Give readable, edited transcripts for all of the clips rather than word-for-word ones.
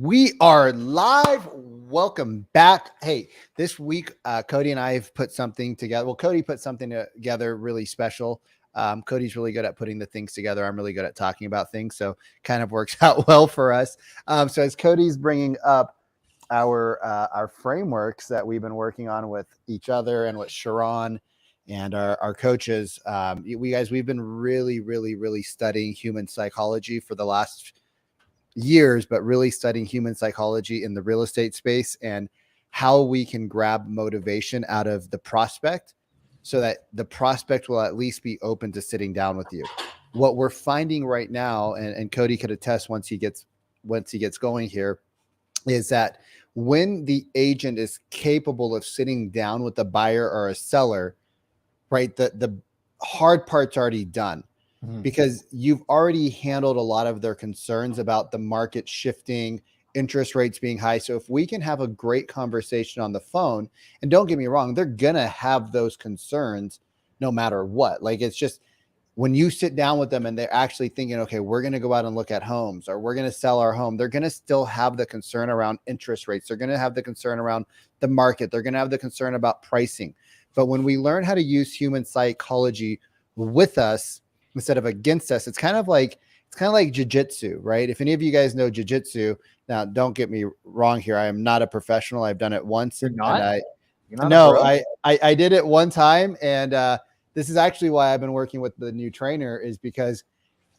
We are live. Welcome back. Hey, this week, Cody and I have put something together. Well, Cody put something together really special. Cody's really good at putting the things together. I'm really good at talking about things. So kind of works out well for us. So as Cody's bringing up our frameworks that we've been working on with each other and with Sharon and our coaches, we've been really studying human psychology for the last years, but really studying human psychology in the real estate space and how we can grab motivation out of the prospect so that the prospect will at least be open to sitting down with you. What we're finding right now, and Cody could attest once he gets going here, is that when the agent is capable of sitting down with a buyer or a seller, right, the hard part's already done. Because you've already handled a lot of their concerns about the market shifting, interest rates being high. So if we can have a great conversation on the phone, and don't get me wrong, they're going to have those concerns no matter what. Like, it's just when you sit down with them and they're actually thinking, okay, we're going to go out and look at homes or we're going to sell our home, they're going to still have the concern around interest rates. They're going to have the concern around the market. They're going to have the concern about pricing. But when we learn how to use human psychology with us, instead of against us, it's kind of like jiu-jitsu, right? If any of you guys know jiu-jitsu, now don't get me wrong here, I am not a professional. I've done it once. You're not? I did it one time, and this is actually why I've been working with the new trainer, is because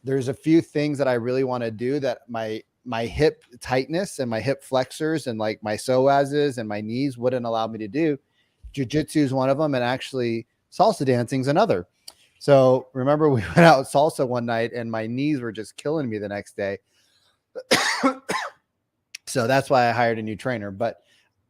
there's a few things that I really want to do that my hip tightness and my hip flexors and like my psoases and my knees wouldn't allow me to do. Jiu-jitsu is one of them, and actually salsa dancing is another. So remember, we went out salsa one night and my knees were just killing me the next day. So that's why I hired a new trainer. But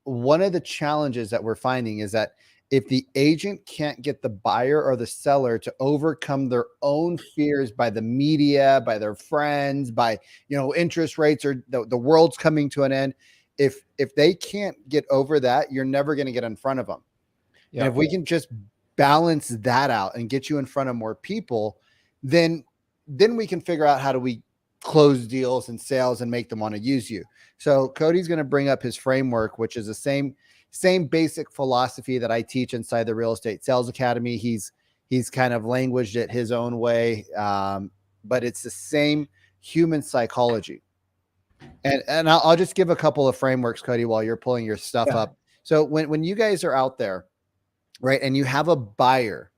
one of the challenges that we're finding is that if the agent can't get the buyer or the seller to overcome their own fears by the media, by their friends, by, interest rates, or the world's coming to an end, if they can't get over that, you're never going to get in front of them. Yep. And if we can just balance that out and get you in front of more people, then we can figure out how do we close deals and sales and make them want to use you. So Cody's going to bring up his framework, which is the same basic philosophy that I teach inside the Real Estate Sales Academy. He's kind of languaged it his own way, but it's the same human psychology. And I'll just give a couple of frameworks, Cody, while you're pulling your stuff up. So when you guys are out there, right, and you have a buyer,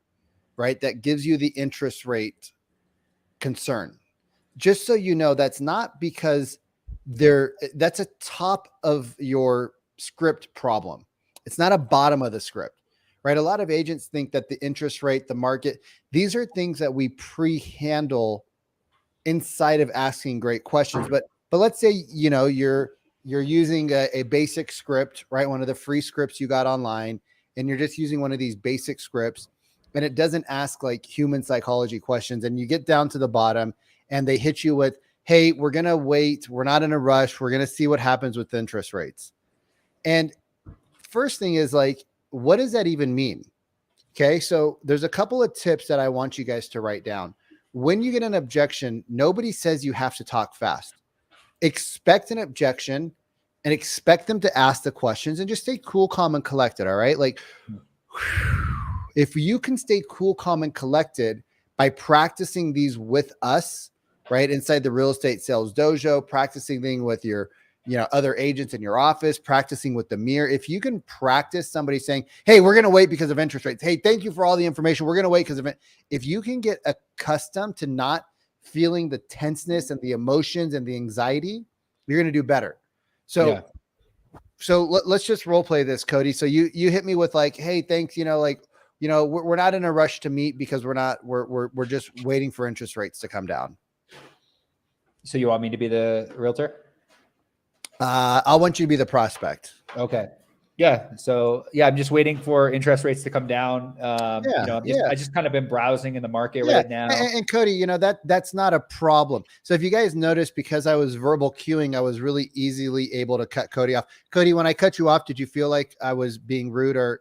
right, that gives you the interest rate concern, just so you know, that's not because that's a top of your script problem. It's not a bottom of the script, right? A lot of agents think that the interest rate, the market, these are things that we pre-handle inside of asking great questions. But let's say, you're using a basic script, right? One of the free scripts you got online, and you're just using one of these basic scripts, and it doesn't ask like human psychology questions. And you get down to the bottom and they hit you with, hey, we're going to wait. We're not in a rush. We're going to see what happens with interest rates. And first thing is, like, what does that even mean? Okay. So there's a couple of tips that I want you guys to write down. When you get an objection, nobody says you have to talk fast. Expect an objection and expect them to ask the questions, and just stay cool, calm, and collected. All right. Like, if you can stay cool, calm, and collected by practicing these with us, right, inside the Real Estate Sales Dojo, practicing things with your, other agents in your office, practicing with the mirror. If you can practice somebody saying, hey, we're going to wait because of interest rates. Hey, thank you for all the information. We're going to wait because of it. If you can get accustomed to not feeling the tenseness and the emotions and the anxiety, you're going to do better. So, So let's just role play this, Cody. So you hit me with like, hey, thanks. We're not in a rush to meet because we're just waiting for interest rates to come down. So you want me to be the realtor? I want you to be the prospect. Okay. Yeah. So I'm just waiting for interest rates to come down. I just kind of been browsing in the market right now. And Cody, that's not a problem. So if you guys noticed, because I was verbal cueing, I was really easily able to cut Cody off. Cody, when I cut you off, did you feel like I was being rude, or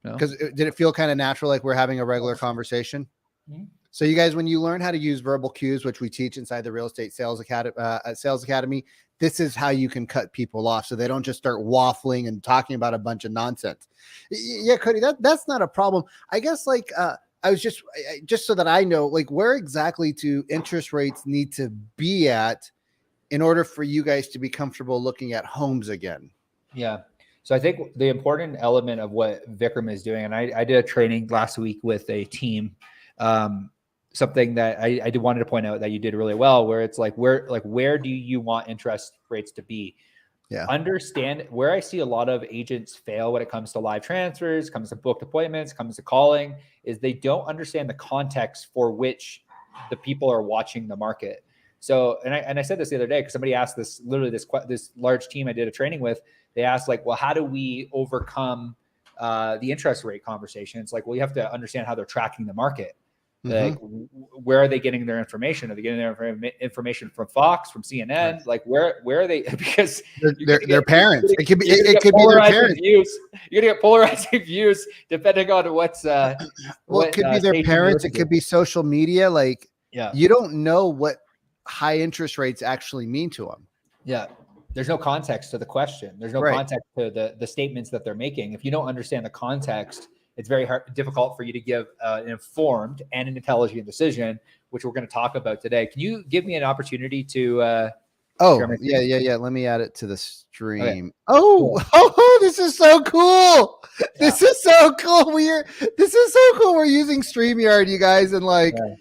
no? Because did it feel kind of natural, like we're having a regular conversation? Mm-hmm. So you guys, when you learn how to use verbal cues, which we teach inside the Real Estate Sales Academy, this is how you can cut people off so they don't just start waffling and talking about a bunch of nonsense. Yeah, Cody, that's not a problem. I guess like I was just so that I know, like, where exactly do interest rates need to be at in order for you guys to be comfortable looking at homes again? Yeah. So I think the important element of what Vikram is doing, and I did a training last week with a team, something that I did wanted to point out that you did really well, where it's like, where do you want interest rates to be? Yeah. Understand where I see a lot of agents fail when it comes to live transfers, comes to booked appointments, comes to calling, is they don't understand the context for which the people are watching the market. So, and I said this the other day, because somebody asked this, literally this large team I did a training with, they asked like, well, how do we overcome the interest rate conversation? It's like, well, you have to understand how they're tracking the market. Like, where are they getting their information? Are they getting their information from Fox, from CNN? Like, where are they? Because their parents. It could be their parents. You're gonna get polarizing views depending on what's. Well, it could be their parents. It could be social media. Like, you don't know what high interest rates actually mean to them. Yeah. There's no context to the question. There's no context to the statements that they're making. If you don't understand the context, it's very difficult for you to give an informed and an intelligent decision, which we're going to talk about today. Can you give me an opportunity to? Yeah. Let me add it to the stream. Okay. Oh, this is so cool. Yeah. This is so cool. This is so cool. We're using StreamYard, you guys, and like. Yeah.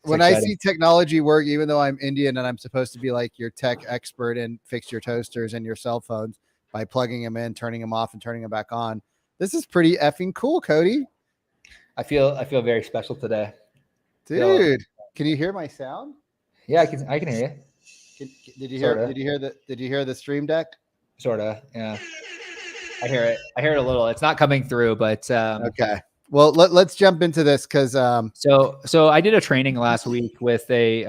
When exciting. I see technology work, even though I'm Indian and I'm supposed to be like your tech expert and fix your toasters and your cell phones by plugging them in, turning them off and turning them back on. This is pretty effing cool, Cody. I feel very special today. Dude, can you hear my sound? Yeah, I can hear you. Did you hear the stream deck? Sorta, yeah. I hear it a little. It's not coming through, but okay. Well, let's jump into this because so I did a training last week with a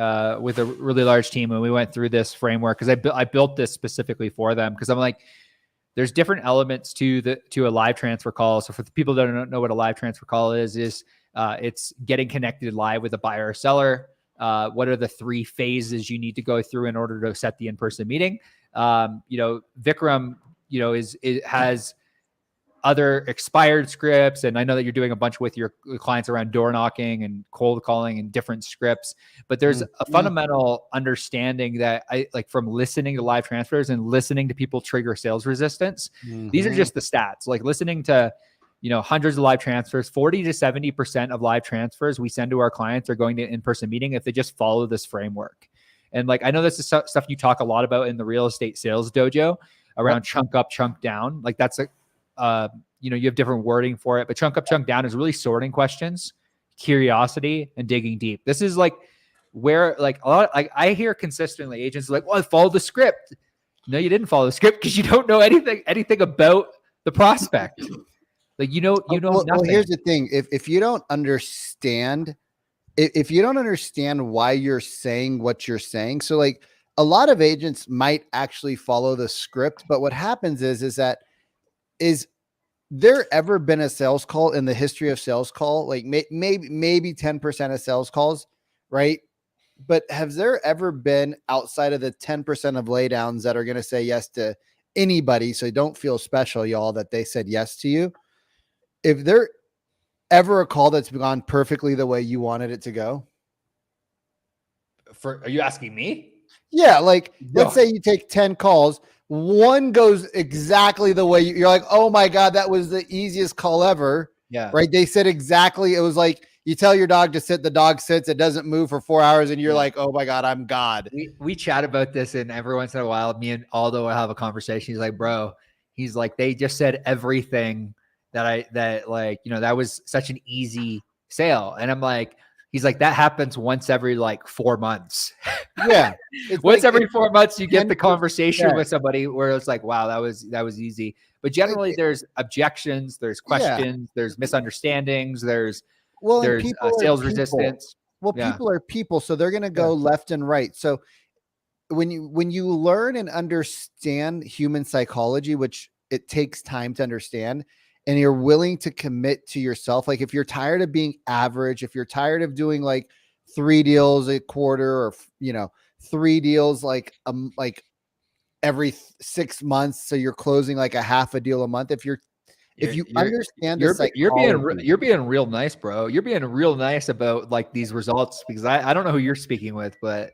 really large team, and we went through this framework because I built this specifically for them, because I'm like, there's different elements to a live transfer call. So for the people that don't know what a live transfer call is it's getting connected live with a buyer or seller. What are the 3 phases you need to go through in order to set the in-person meeting? Vikram, has other expired scripts. And I know that you're doing a bunch with your clients around door knocking and cold calling and different scripts, but there's a fundamental understanding that I like from listening to live transfers and listening to people trigger sales resistance. These are just the stats, like listening to, hundreds of live transfers, 40 to 70% of live transfers we send to our clients are going to in-person meeting if they just follow this framework. And like, I know this is stuff you talk a lot about in the Real Estate Sales Dojo around chunk up, chunk down. Like that's you have different wording for it, but chunk up, chunk down is really sorting questions, curiosity, and digging deep. This is like where like a lot, like I hear consistently agents like, well, I followed the script. No, you didn't follow the script because you don't know anything about the prospect. Like, nothing. Well, here's the thing. If you don't understand, why you're saying what you're saying. So like a lot of agents might actually follow the script, but what happens is there ever been a sales call in the history of sales call? Like maybe 10% of sales calls, right? But has there ever been outside of the 10% of laydowns that are going to say yes to anybody? So don't feel special, y'all, that they said yes to you. If there ever a call that's gone perfectly the way you wanted it to go? Are you asking me? Yeah. Like let's say you take 10 calls. One goes exactly the way you're like, oh my God, that was the easiest call ever. Yeah. Right. They said exactly. It was like you tell your dog to sit, the dog sits, it doesn't move for 4 hours. And you're like, oh my God, I'm God. We chat about this, and every once in a while, me and Aldo will have a conversation. He's like, bro, they just said everything that was such an easy sale. And I'm like, he's like, that happens once every like 4 months. Yeah. Once every 4 months, you get the conversation with somebody where it's like, wow, that was easy. But generally there's objections, there's questions, there's misunderstandings, there's sales resistance. Well, people are people. So they're going to go left and right. So when you learn and understand human psychology, which it takes time to understand, and you're willing to commit to yourself, like if you're tired of being average, if you're tired of doing like 3 deals a quarter, or 3 deals like every 6 months, so you're closing like a half a deal a month. If you understand the psychology, you're being real nice, bro. You're being real nice about like these results, because I don't know who you're speaking with, but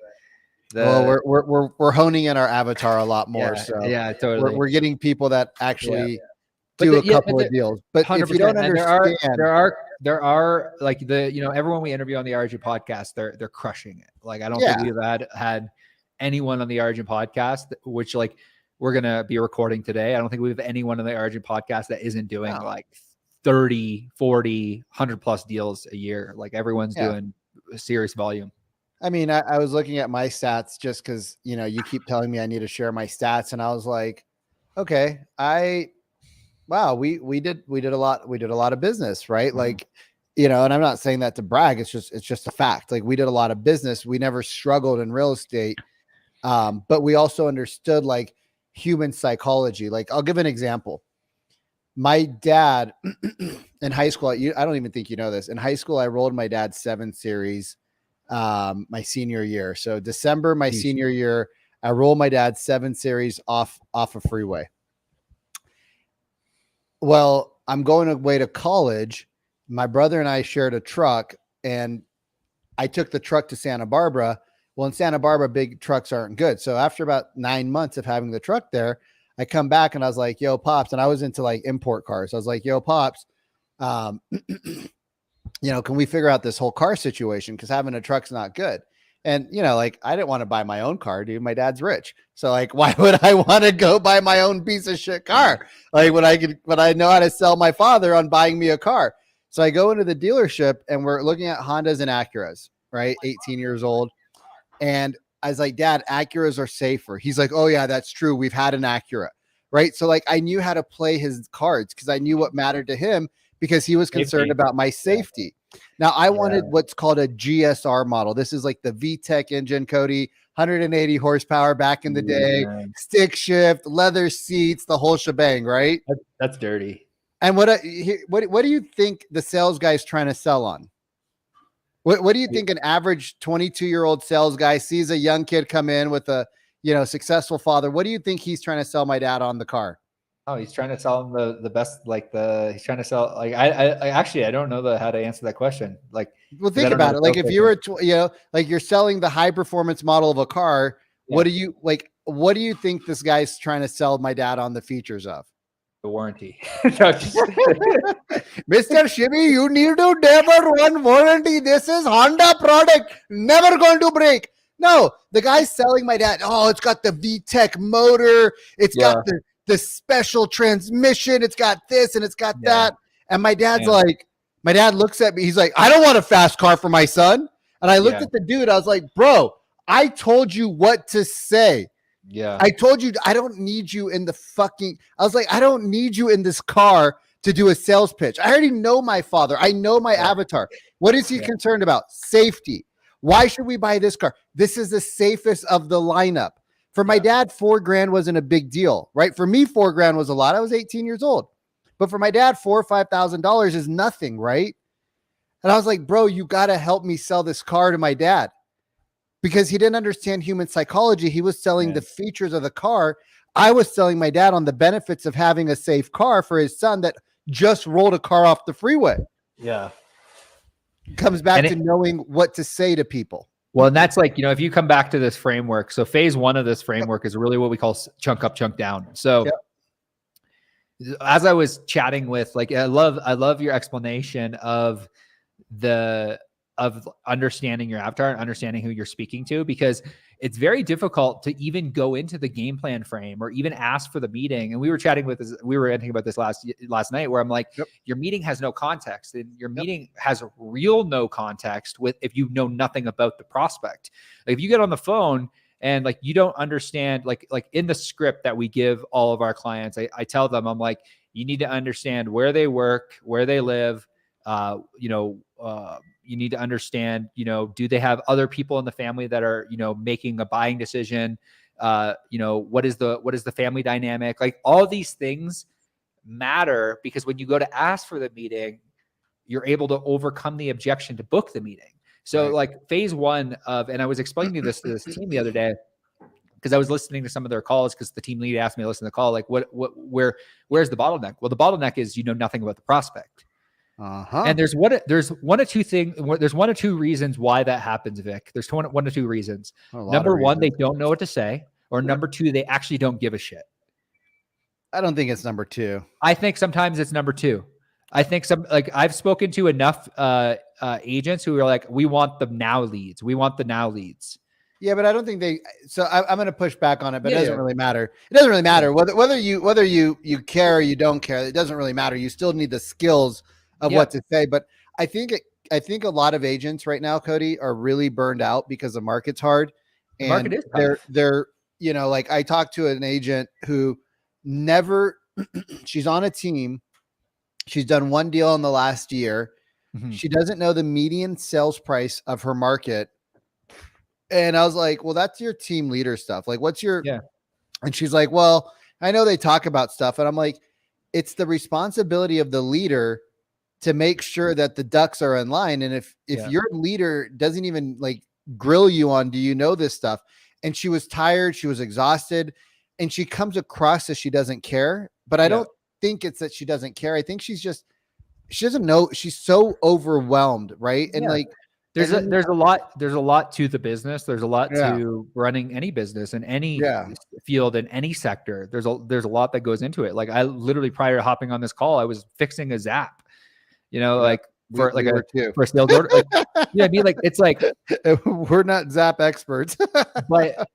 well, we're honing in our avatar a lot more. Yeah, totally. We're getting people that actually do a couple of deals. But 100%, if you don't understand, there are like everyone we interview on the RG podcast, they're crushing it. Like I don't think we've had anyone on the RG podcast, which like we're gonna be recording today. I don't think we have anyone on the RG podcast that isn't doing like 30, 40, 100 plus deals a year. Like everyone's doing a serious volume. I mean, I was looking at my stats just because, you keep telling me I need to share my stats. And I was like, okay, we did a lot of business, right? Mm-hmm. Like, and I'm not saying that to brag. It's just a fact. Like we did a lot of business. We never struggled in real estate. But we also understood like human psychology. Like I'll give an example. My dad in high school, I don't even think you know this. In high school, I rolled my dad's 7 series my senior year. So December, my senior year, I rolled my dad's 7 series off a freeway. Well, I'm going away to college. My brother and I shared a truck, and I took the truck to Santa Barbara. Well, in Santa Barbara, big trucks aren't good. So after about 9 months of having the truck there, I come back and I was like, yo, Pops. And I was into like import cars. I was like, yo, Pops, can we figure out this whole car situation? Because having a truck's not good. And, like I didn't want to buy my own car, dude. My dad's rich. So like, why would I want to go buy my own piece of shit car? Like when I know how to sell my father on buying me a car. So I go into the dealership and we're looking at Hondas and Acuras, right? 18 years old. And I was like, Dad, Acuras are safer. He's like, oh yeah, that's true. We've had an Acura, right? So like I knew how to play his cards because I knew what mattered to him, because he was concerned about my safety. Now I wanted what's called a GSR model. This is like the VTEC engine, Cody, 180 horsepower back in the day, stick shift, leather seats, the whole shebang, right? That's dirty. And what do you think the sales guy's trying to sell on? What do you think an average 22-year-old sales guy sees a young kid come in with a, successful father? What do you think he's trying to sell my dad on the car? Oh, he's trying to sell him the best, he's trying to sell, like, I actually, I don't know how to answer that question. Like, well, think about it. Like if you were, like you're selling the high performance model of a car, what do you think this guy's trying to sell my dad on the features of? The warranty. Mr. Shimmy, you need to never run warranty. This is Honda product, never going to break. No, the guy's selling my dad, oh, it's got the VTEC motor, it's got the special transmission, it's got this and it's got that. And my dad's like, my dad looks at me, he's like, I don't want a fast car for my son. And I looked at the dude, I was like, bro, I told you what to say. Yeah. I told you, I don't need you in I don't need you in this car to do a sales pitch. I already know my father. I know my avatar. What is he concerned about? Safety. Why should we buy this car? This is the safest of the lineup. For my dad, $4,000 wasn't a big deal, right? For me, $4,000 was a lot. I was 18 years old. But for my dad, $4,000 or $5,000 is nothing, right? And I was like, bro, you got to help me sell this car to my dad. Because he didn't understand human psychology. He was selling the features of the car. I was selling my dad on the benefits of having a safe car for his son that just rolled a car off the freeway. Yeah. Comes back to knowing what to say to people. Well, and that's like, if you come back to this framework. So phase 1 of this framework is really what we call chunk up, chunk down. So as I was chatting with, like, I love your explanation of understanding your avatar and understanding who you're speaking to, because it's very difficult to even go into the game plan frame or even ask for the meeting. And we were ranting about this last night, where I'm like, your meeting has no context, and your meeting has real no context if you know nothing about the prospect. Like if you get on the phone and like, you don't understand, like in the script that we give all of our clients, I tell them, I'm like, you need to understand where they work, where they live, you need to understand, do they have other people in the family that are, making a buying decision? What is the family dynamic? Like all these things matter because when you go to ask for the meeting, you're able to overcome the objection to book the meeting. So Right. like phase one of, and I was explaining this to this team the other day, because I was listening to some of their calls because the team lead asked me to listen to the call. Like where's the bottleneck? Well, the bottleneck is, you know, nothing about the prospect. And there's one or two reasons why that happens, Vic. There's one or two reasons. Number one, they don't know what to say, or number two, they actually don't give a shit. I don't think it's number two. I think sometimes it's number two. I think I've spoken to enough agents who are like, we want the now leads. We want the now leads. Yeah, but I don't think so I'm going to push back on it, but it doesn't really matter. It doesn't really matter whether you care or you don't care. It doesn't really matter. You still need the skills of what to say. But I think a lot of agents right now, Cody, are really burned out because the market's hard. And market is tough. they're, you know, like I talked to an agent who never, she's on a team. She's done one deal in the last year. Mm-hmm. She doesn't know the median sales price of her market. And I was like, well, that's your team leader stuff. Like, what's your, and she's like, well, I know they talk about stuff. And I'm like, it's the responsibility of the leader to make sure that the ducks are in line. And if your leader doesn't even like grill you on, do you know this stuff? And she was tired. She was exhausted, and she comes across as she doesn't care, but I don't think it's that she doesn't care. I think she doesn't know. She's so overwhelmed. Right. And like, there's a lot to the business. There's a lot to running any business in any field, in any sector. There's a lot that goes into it. Like I literally, prior to hopping on this call, I was fixing a Zap, you know, like for a sales order. Like, I mean, like, it's like, we're not Zap experts, but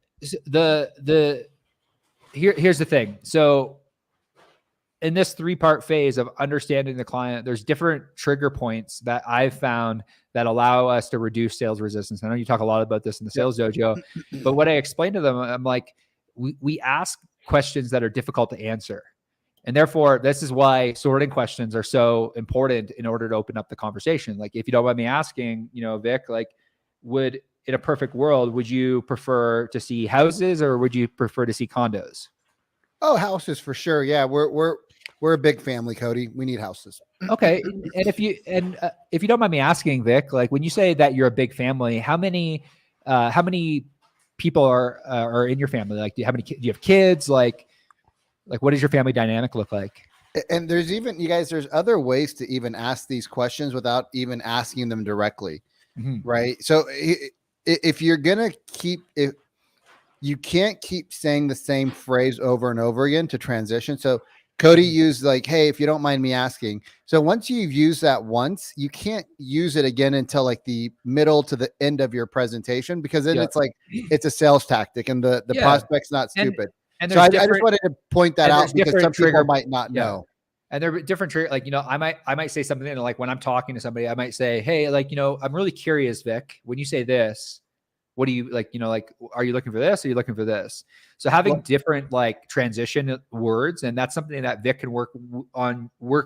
here's the thing. So in this 3-part phase of understanding the client, there's different trigger points that I've found that allow us to reduce sales resistance. I know you talk a lot about this in the Sales Dojo, but what I explained to them, I'm like, we ask questions that are difficult to answer. And therefore, this is why sorting questions are so important in order to open up the conversation. Like, if you don't mind me asking, you know, Vic, like, in a perfect world, would you prefer to see houses or would you prefer to see condos? Oh, houses for sure. Yeah, we're a big family, Cody. We need houses. Okay, and if you don't mind me asking, Vic, like when you say that you're a big family, how many people are in your family? Like, do you have kids? Like what does your family dynamic look like? And there's other ways to even ask these questions without even asking them directly, right? So if you're gonna you can't keep saying the same phrase over and over again to transition. So Cody used like, hey, if you don't mind me asking. So once you've used that once, you can't use it again until like the middle to the end of your presentation, because then it's like, it's a sales tactic and the prospect's not stupid. And so I just wanted to point that out because some people might not know. And there are different like, you know, I might say something like when I'm talking to somebody, I might say, hey, like, you know, I'm really curious, Vic, when you say this, what do you like, you know, like, are you looking for this? Or are you looking for this? So having different like transition words, and that's something that Vic can work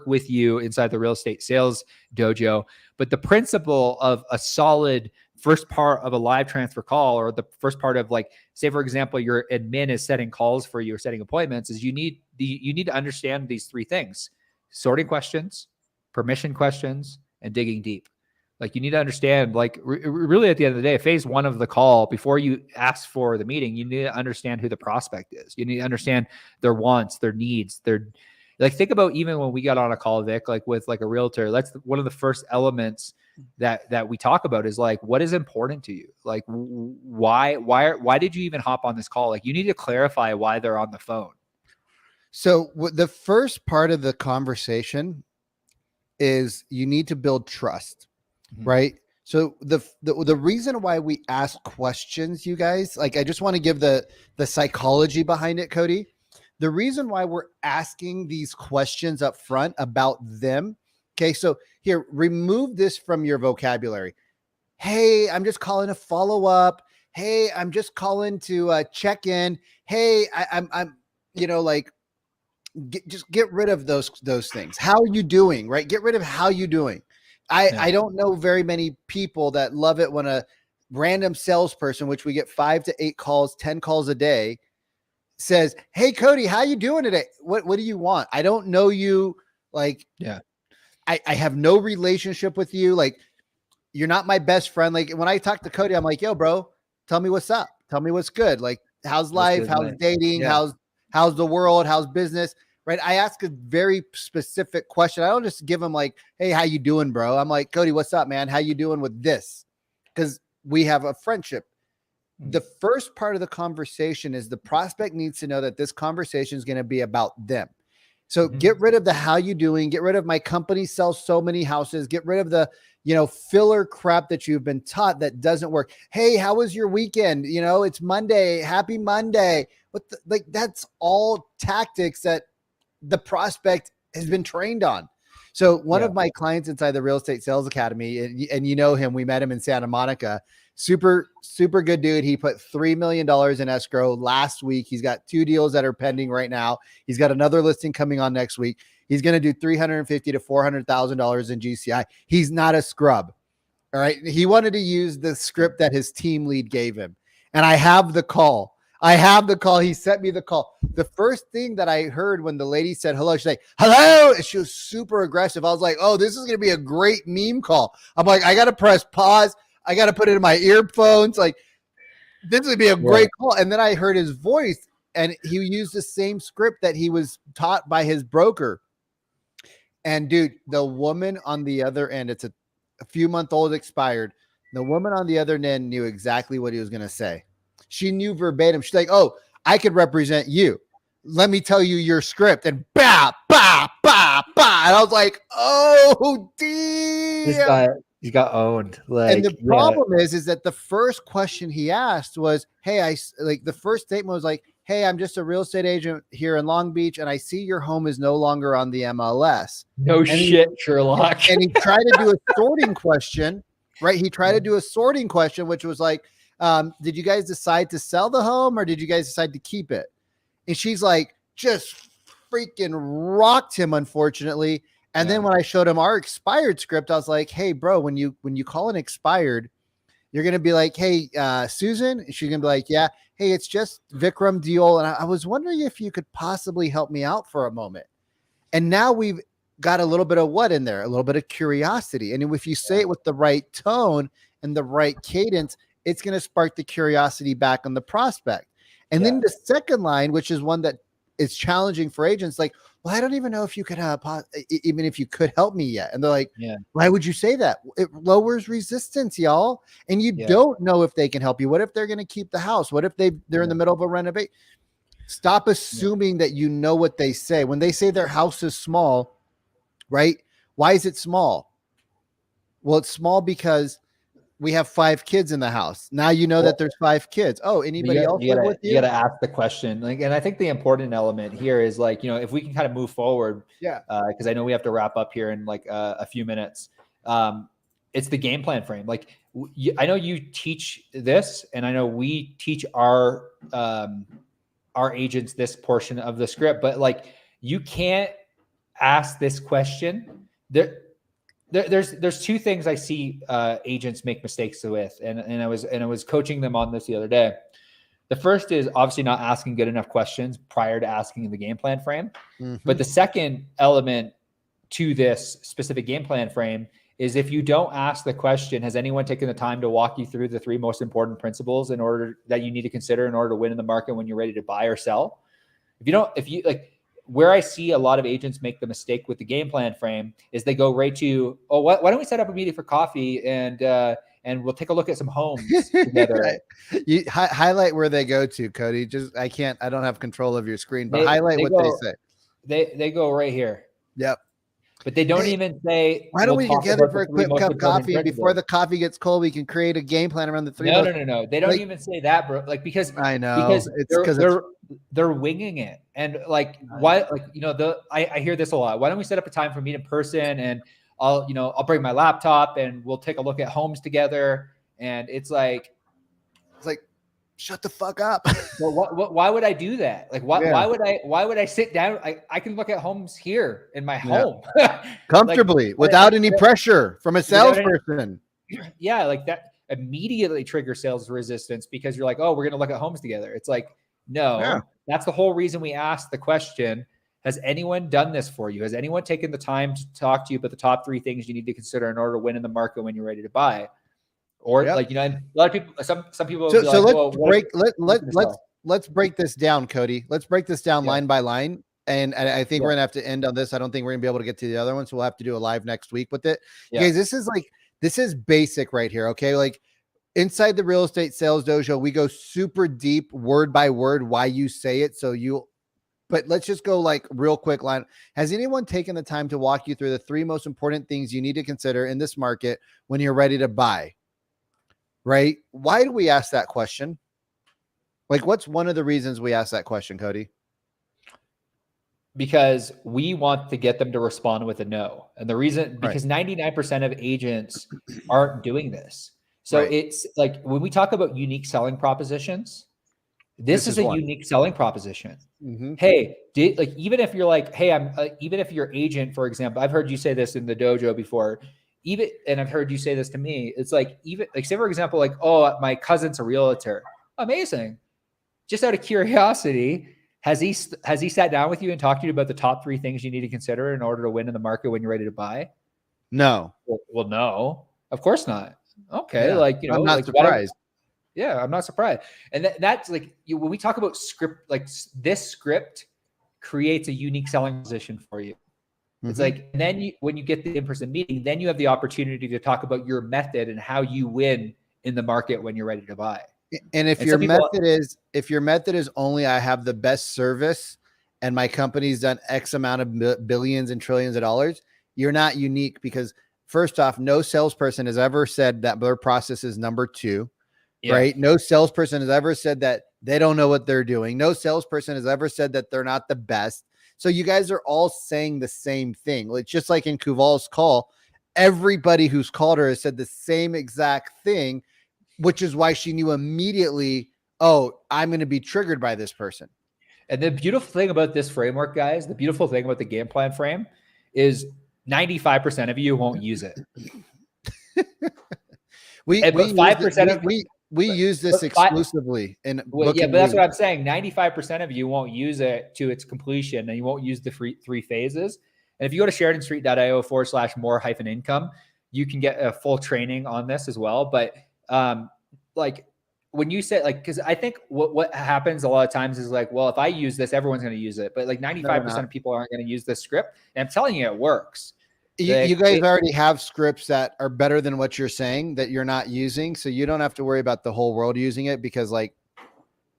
with you inside the Real Estate Sales Dojo. But the principle of a solid first part of a live transfer call, or the first part of, like, say, for example, your admin is setting calls for you or setting appointments, is you need to understand these 3 things: sorting questions, permission questions, and digging deep. Like, you need to understand, like, really at the end of the day, phase 1 of the call, before you ask for the meeting, you need to understand who the prospect is. You need to understand their wants, their needs, like, think about even when we got on a call, Vic, like with like a realtor, that's one of the first elements that we talk about is like, what is important to you? Like, why did you even hop on this call? Like, you need to clarify why they're on the phone. So the first part of the conversation is you need to build trust. Right. So the reason why we ask questions, you guys, like, I just want to give the psychology behind it, Cody. The reason why we're asking these questions up front about them. Okay. So here, remove this from your vocabulary. Hey, I'm just calling to follow up. Hey, I'm just calling to check in. Hey, I'm you know, like, just get rid of those things. How are you doing? Right. Get rid of how you doing. I don't know very many people that love it when a random salesperson, which we get 5 to 8 calls, 10 calls a day, says, "Hey Cody, how you doing today? What do you want? I don't know you. Like, Yeah. I have no relationship with you. Like, you're not my best friend. Like, when I talk to Cody, I'm like, yo, bro, tell me what's up. Tell me what's good. Like, how's life? How's dating? Yeah. How's the world? How's business? Right? I ask a very specific question. I don't just give him like, hey, how you doing, bro? I'm like, Cody, what's up, man? How you doing with this? Because we have a friendship. The first part of the conversation is the prospect needs to know that this conversation is going to be about them. So get rid of the how you doing, get rid of my company sells so many houses, get rid of the, filler crap that you've been taught that doesn't work. Hey, how was your weekend? It's Monday. Happy Monday. That's all tactics that the prospect has been trained on. So one of my clients inside the Real Estate Sales Academy, and him, we met him in Santa Monica, super, super good dude. He put $3 million in escrow last week. He's got 2 deals that are pending right now. He's got another listing coming on next week. He's going to do $350,000 to $400,000 in GCI. He's not a scrub. All right. He wanted to use the script that his team lead gave him. And I have the call. He sent me the call. The first thing that I heard when the lady said hello, she's like, hello. And she was super aggressive. I was like, oh, this is going to be a great meme call. I'm like, I got to press pause. I got to put it in my earphones. Like, this would be a great call. And then I heard his voice, and he used the same script that he was taught by his broker. And dude, the woman on the other end, it's a few month old expired. The woman on the other end knew exactly what he was going to say. She knew verbatim. She's like, oh, I could represent you. Let me tell you your script. And bah, bah, bah, bah. And I was like, oh, damn. He got owned. And the problem is that the first question he asked was, hey, the first statement was like, hey, I'm just a real estate agent here in Long Beach, and I see your home is no longer on the MLS. Sherlock. And he tried to do a sorting question, right? He tried to do a sorting question, which was like, did you guys decide to sell the home or did you guys decide to keep it? And she's like, just freaking rocked him, unfortunately. And then when I showed him our expired script, I was like, hey, bro, when you call an expired, you're going to be like, hey, Susan. And she's going to be like, yeah. Hey, it's just Vikram Deol. And I was wondering if you could possibly help me out for a moment. And now we've got a little bit of what in there? A little bit of curiosity. And if you say it with the right tone and the right cadence, it's going to spark the curiosity back on the prospect. And then the second line, which is one that is challenging for agents, like, well, I don't even know if you could even if you could help me yet. And they're like, why would you say that? It lowers resistance, y'all. And you don't know if they can help you. What if they're going to keep the house? What if they're in the middle of a renovation? Stop assuming that you know what they say. When they say their house is small, right? Why is it small? Well, it's small because we have 5 kids in the house. Now you know that there's 5 kids. Oh, anybody else live with you? You got to ask the question. And I think the important element here is if we can kind of move forward, because I know we have to wrap up here in a few minutes. It's the game plan frame. I know you teach this, and I know we teach our agents this portion of the script, but you can't ask this question. There's 2 things I see agents make mistakes with, and I was coaching them on this the other day. The first is obviously not asking good enough questions prior to asking the game plan frame. But the second element to this specific game plan frame is if you don't ask the question, has anyone taken the time to walk you through the 3 most important principles that you need to consider in order to win in the market when you're ready to buy or sell? Where I see a lot of agents make the mistake with the game plan frame is they go right to, why don't we set up a meeting for coffee and we'll take a look at some homes together. You highlight where they go to, Cody. I don't have control of your screen, but highlight what they say. They go right here. Yep. But they don't even say, why don't we get together for a quick cup of coffee, and before the coffee gets cold, we can create a game plan around the 3. No. They don't even say that, bro. Because I know because they're winging it. And why, I hear this a lot. Why don't we set up a time for me in person, and I'll bring my laptop and we'll take a look at homes together. And it's like, shut the fuck up. Well, why would I do that? Why would I sit down? I can look at homes here in my home comfortably without any pressure from a salesperson. That immediately triggers sales resistance because you're like, oh, we're going to look at homes together. It's like, No, Yeah. that's the whole reason we asked the question. Has anyone done this for you? Has anyone taken the time to talk to you about the top 3 things you need to consider in order to win in the market when you're ready to buy? Or Yep. like, a lot of people, some people will So be so like, let's well, break what's gonna sell? let's break this down, Cody. Let's break this down Yeah. line by line. And I think Yeah. we're gonna have to end on this. I don't think we're gonna be able to get to the other one, so we'll have to do a live next week with it. You Yeah. guys, this is basic right here. Okay, like inside the Real Estate Sales Dojo, we go super deep, word by word, why you say it. But let's just go like real quick line. Has anyone taken the time to walk you through the 3 most important things you need to consider in this market when you're ready to buy? Right? Why do we ask that question? Like, what's one of the reasons we ask that question, Cody? Because we want to get them to respond with a no. And the reason, because 99% of agents aren't doing this. So it's like when we talk about unique selling propositions, this is a unique selling proposition. Mm-hmm. Hey, even if you're like, hey, even if your agent, for example, I've heard you say this in the dojo before, and I've heard you say this to me. It's like, even like, say, for example, like, oh, my cousin's a realtor. Amazing. Just out of curiosity, has he sat down with you and talked to you about the top 3 things you need to consider in order to win in the market when you're ready to buy? No. Well, no, of course not. Okay. Yeah. Like, I'm not like, surprised. Yeah, I'm not surprised. And that's like, when we talk about script, like this script creates a unique selling position for you. It's like, and then when you get the in-person meeting, then you have the opportunity to talk about your method and how you win in the market when you're ready to buy. And if your method is only, I have the best service and my company's done X amount of billions and trillions of dollars, you're not unique, because first off, no salesperson has ever said that their process is number 2, right? No salesperson has ever said that they don't know what they're doing. No salesperson has ever said that they're not the best. So you guys are all saying the same thing. Like, just like in Kuval's call, everybody who's called her has said the same exact thing, which is why she knew immediately, oh, I'm going to be triggered by this person. And the beautiful thing about this framework, guys, the beautiful thing about the game plan frame is 95% of you won't use it. We use this exclusively in yeah, but that's what I'm saying. 95% of you won't use it to its completion, and you won't use the 3 phases. And if you go to SheridanStreet.io/more-income, you can get a full training on this as well. But like when you say, like, because I think what happens a lot of times is like, well, if I use this, everyone's going to use it. But like 95% of people aren't going to use this script. And I'm telling you, it works. You guys already have scripts that are better than what you're saying that you're not using. So you don't have to worry about the whole world using it, because like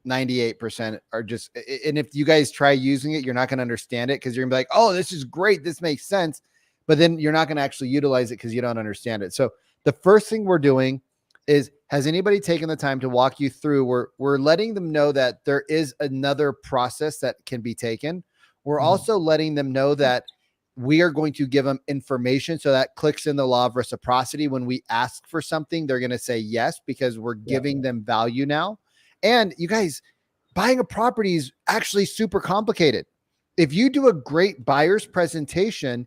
98% are just, and if you guys try using it, you're not going to understand it, because you're gonna be like, oh, this is great, this makes sense. But then you're not going to actually utilize it because you don't understand it. So the first thing we're doing is, has anybody taken the time to walk you through? We're letting them know that there is another process that can be taken. We're also letting them know that we are going to give them information, so that clicks in the law of reciprocity. When we ask for something, they're going to say yes, because we're giving them value now. And you guys, buying a property is actually super complicated. If you do a great buyer's presentation,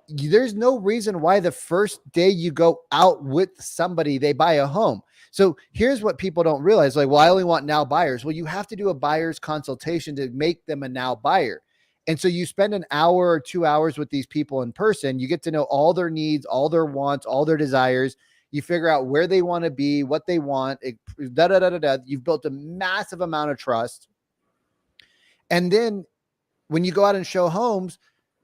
there's no reason why the first day you go out with somebody, they buy a home. So here's what people don't realize. Like, well, I only want now buyers. Well, you have to do a buyer's consultation to make them a now buyer. And so you spend an hour or 2 hours with these people in person. You get to know all their needs, all their wants, all their desires. You figure out where they want to be, what they want. You've built a massive amount of trust. And then when you go out and show homes,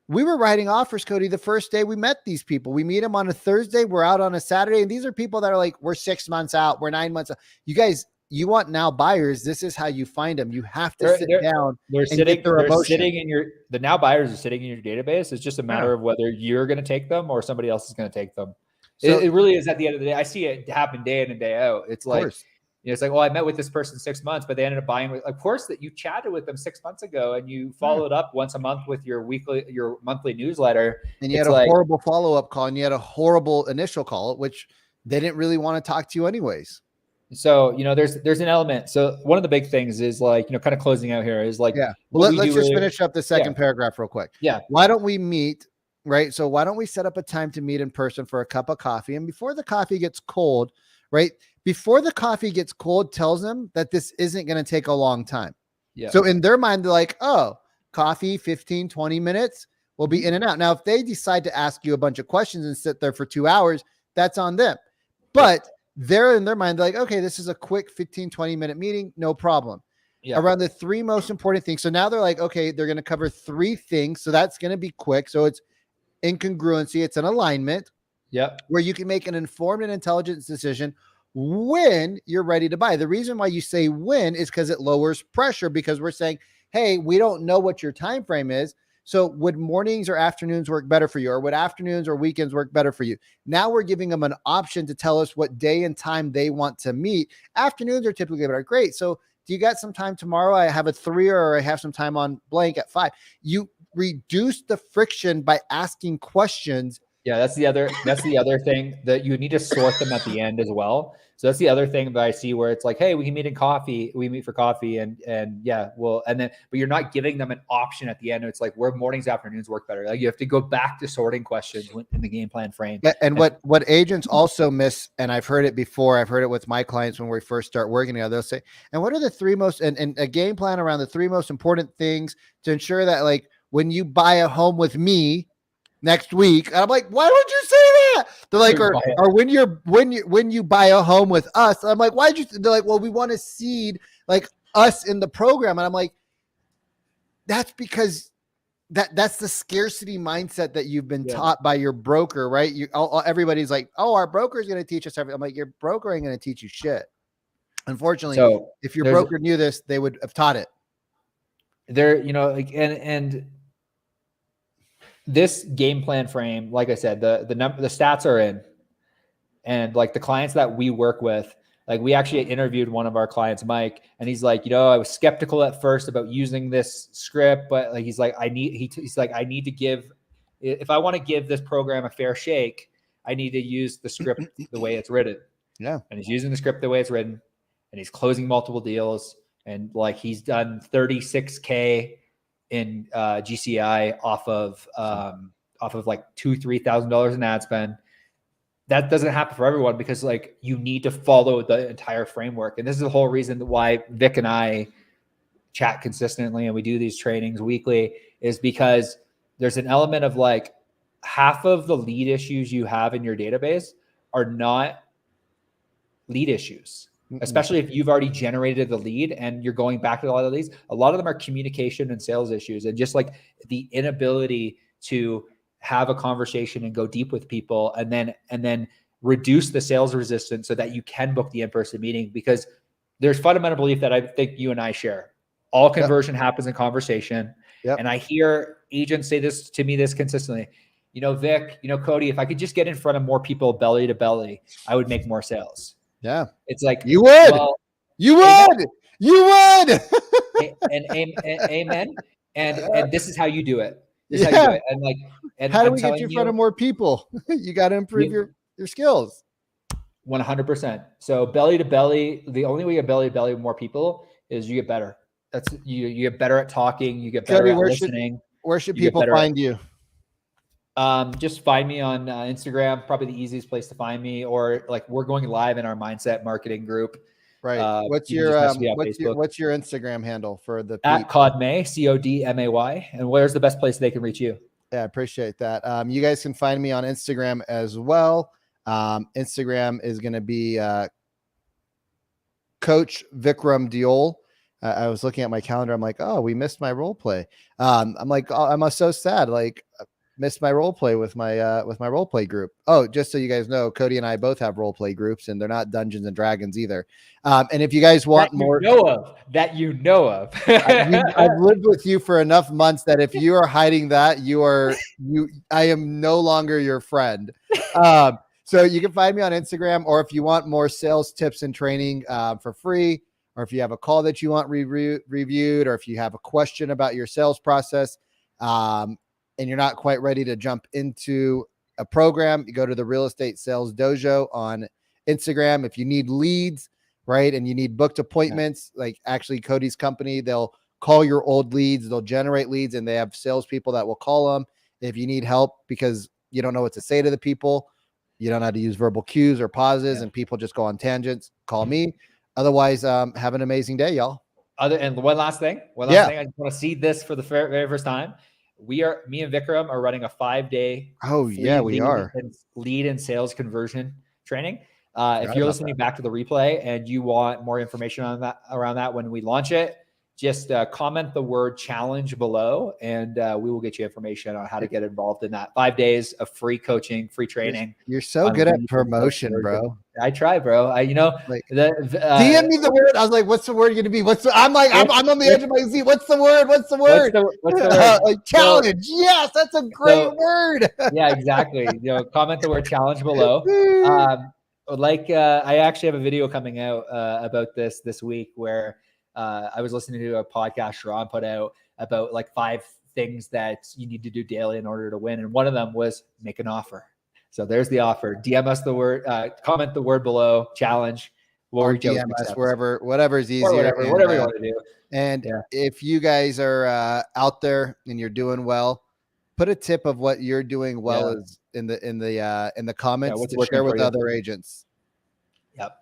we were writing offers, Cody, the first day we met these people. We meet them on a Thursday. We're out on a Saturday. And these are people that are like, we're 6 months out. We're 9 months out. You guys, you want now buyers. This is how you find them. You have to sit down. The now buyers are sitting in your database. It's just a matter of whether you're going to take them or somebody else is going to take them. So, it really is, at the end of the day. I see it happen day in and day out. It's like, it's like, well, I met with this person 6 months, but they ended up buying. Of course, that you chatted with them 6 months ago and you followed up once a month with your monthly newsletter. And you had a horrible follow-up call, and you had a horrible initial call, which they didn't really want to talk to you anyways. So, there's an element. So one of the big things is like, kind of closing out here is like, well, let's just finish up the second paragraph real quick. Yeah. Why don't we meet? Right. So why don't we set up a time to meet in person for a cup of coffee? And before the coffee gets cold, right? Before the coffee gets cold, tells them that this isn't going to take a long time. Yeah. So in their mind, they're like, oh, coffee, 15, 20 minutes, we'll be in and out. Now, if they decide to ask you a bunch of questions and sit there for 2 hours, that's on them. But they're in their mind, they're like, okay, this is a quick 15, 20-minute meeting, no problem. Yeah. Around the 3 most important things. So now they're like, okay, they're going to cover 3 things. So that's going to be quick. So it's incongruency, it's an alignment. Yep. Where you can make an informed and intelligent decision when you're ready to buy. The reason why you say when is because it lowers pressure, because we're saying, hey, we don't know what your time frame is. So would mornings or afternoons work better for you? Or would afternoons or weekends work better for you? Now we're giving them an option to tell us what day and time they want to meet. Afternoons are typically better. Great. So do you got some time tomorrow? I have a 3, or I have some time on blank at 5. You reduce the friction by asking questions. Yeah, that's the other thing, that you need to sort them at the end as well. So that's the other thing that I see, where it's like, hey, we can meet for coffee, and yeah, well, and then, but you're not giving them an option at the end. It's like, where mornings, afternoons work better. Like, you have to go back to sorting questions in the game plan frame. And what agents also miss, and I've heard it before, I've heard it with my clients when we first start working together, they'll say, and what are the 3 most, and a game plan around the 3 most important things to ensure that, like, when you buy a home with me next week, and I'm like, why would you say that? They're like, or when you buy a home with us, I'm like, why'd you? They're like, well, we want to seed like us in the program, and I'm like, that's because that's the scarcity mindset that you've been taught by your broker, right? Everybody's like, oh, our broker is going to teach us everything. I'm like, your broker ain't going to teach you shit. Unfortunately, so if your broker knew this, they would have taught it. There, like, and this game plan frame, like I said, the stats are in, and like the clients that we work with, like, we actually interviewed one of our clients, Mike, and he's like, I was skeptical at first about using this script, but like, he's like, I need to give, if I want to give this program a fair shake, I need to use the script the way it's written. Yeah. And he's using the script the way it's written, and he's closing multiple deals, and like, he's done 36K in GCI off of like $2,000-$3,000 in ad spend. That doesn't happen for everyone, because like, you need to follow the entire framework. And this is the whole reason why Vic and I chat consistently and we do these trainings weekly, is because there's an element of like, half of the lead issues you have in your database are not lead issues. Especially if you've already generated the lead and you're going back to a lot of these. A lot of them are communication and sales issues, and just like the inability to have a conversation and go deep with people, and then reduce the sales resistance so that you can book the in-person meeting. Because there's fundamental belief that I think you and I share. All conversion happens in conversation. Yep. And I hear agents say this to me consistently. Vic, Cody, if I could just get in front of more people belly to belly, I would make more sales. Yeah. It's like, you would, you would. And amen. And this is how you do it. This is how you do it. And like, and how do we get you in front of more people? You got to improve your skills. 100%. So belly to belly, the only way you belly to belly with more people is you get better. That's you get better at talking. You get better at listening. Where should people find you? Just find me on Instagram, probably the easiest place to find me, or like, we're going live in our mindset marketing group. Right. What's your Instagram handle for the at Codmay, CODMAY, and where's the best place they can reach you? Yeah, I appreciate that. You guys can find me on Instagram as well. Instagram is going to be Coach Vikram Diol. I was looking at my calendar. I'm like, oh, we missed my role play. I'm like, oh, I'm so sad. Like, missed my role play with my role play group. Oh, just so you guys know, Cody and I both have role play groups, and they're not Dungeons and Dragons either. And if you guys want more, that you know of, I've lived with you for enough months that if you are hiding that, I am no longer your friend. So you can find me on Instagram, or if you want more sales tips and training for free, or if you have a call that you want reviewed, or if you have a question about your sales process, and you're not quite ready to jump into a program, you go to the Real Estate Sales Dojo on Instagram. If you need leads, right, and you need booked appointments, like actually Cody's company, they'll call your old leads, they'll generate leads, and they have salespeople that will call them. If you need help because you don't know what to say to the people, you don't know how to use verbal cues or pauses, and people just go on tangents, call me. Otherwise, have an amazing day, y'all. And one last thing, Yeah. I just want to see this for the very first time. Me and Vikram are running a 5-day Oh yeah, we are. lead and sales conversion training. If Forgot you're about listening back to the replay and you want more information on that around that when we launch it, just comment the word challenge below, and we will get you information on how to get involved in that. 5 days of free coaching, free training. You're so good at promotion, bro. I try, bro. Like, DM me the word. I was like, "What's the word going to be?" I'm on the edge of my seat. What's the word? What's the word? What's the word? Like challenge. Yes, that's a great word. Yeah, exactly. Comment the word challenge below. I actually have a video coming out about this week where I was listening to a podcast Sharon put out about like 5 things that you need to do daily in order to win, and one of them was make an offer. So there's the offer. DM us the word, comment the word below, challenge. We'll reach out DM us whatever is easier. Whatever you want to do. And if you guys are out there and you're doing well, put a tip of what you're doing well is in the comments to share with other agents. Yep.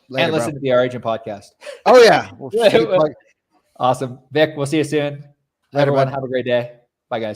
Later, and listen to the Our Agent podcast. Oh yeah. Awesome. Vic, we'll see you soon. Later, everyone, bud. have a great day.